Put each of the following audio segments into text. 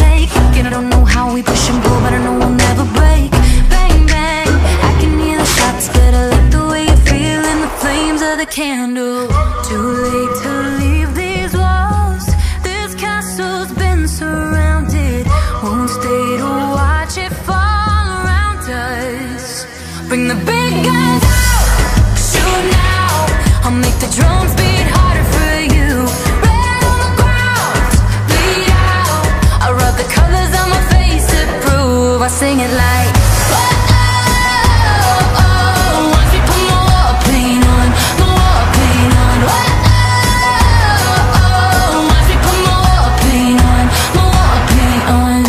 take. And I don't know how we push and pull, but I know we'll never break. Bang, bang, I can hear the shots, but I like the way you feel in the flames of the candle. Too late to leave these walls. This castle's been surrounded. Won't stay to watch it fall around us. Bring the big guns out, shoot now. I'll make the drums beat harder for you. Red on the ground, bleed out. I rub the colors on my face to prove I sing it like watch me put my war paint on, my war paint on. Watch me put my war paint on, my war paint on.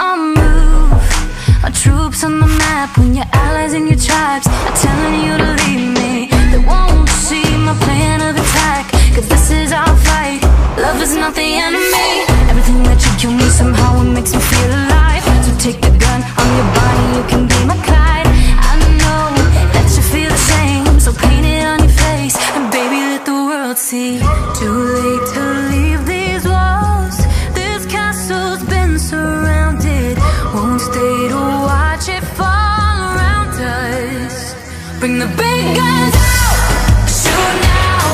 I'll move our troops on the map when your allies and your tribes are telling you to leave me. They won't see my plan of attack, 'cause this is our fight. Love is not the enemy. Everything that you kill me, somehow it makes me feel alive. So take the gun, I'm your body, you can be my Clyde. I know that you feel the same, so paint it on your face, and baby let the world see. Too late to leave these walls. This castle's been surrounded. Won't stay to watch it fall around us. Bring the big guns out, shoot now.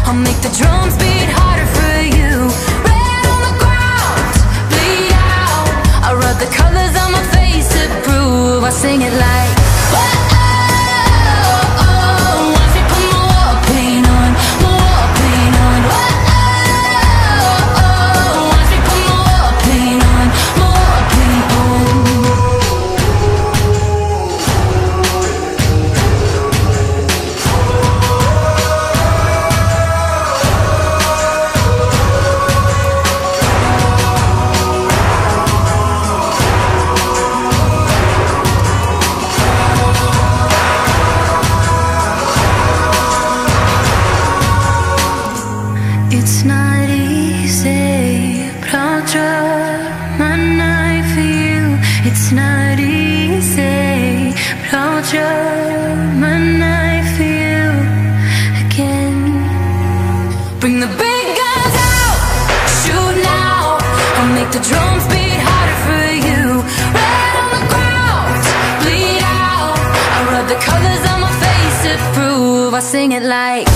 I'll make the drums beat harder for you. Red on the ground, bleed out. I rub the colors on my face to prove I sing it like watch me put my war paint on, my war paint on. Watch me put my war paint on, my war paint on. It's not easy, but I'll draw my knife for you. It's not easy, but I'll draw my knife for you again. Bring the big guns out, shoot now. I'll make the drums beat harder for you. Red on the ground, bleed out. I rub the colors on my face to prove I sing it like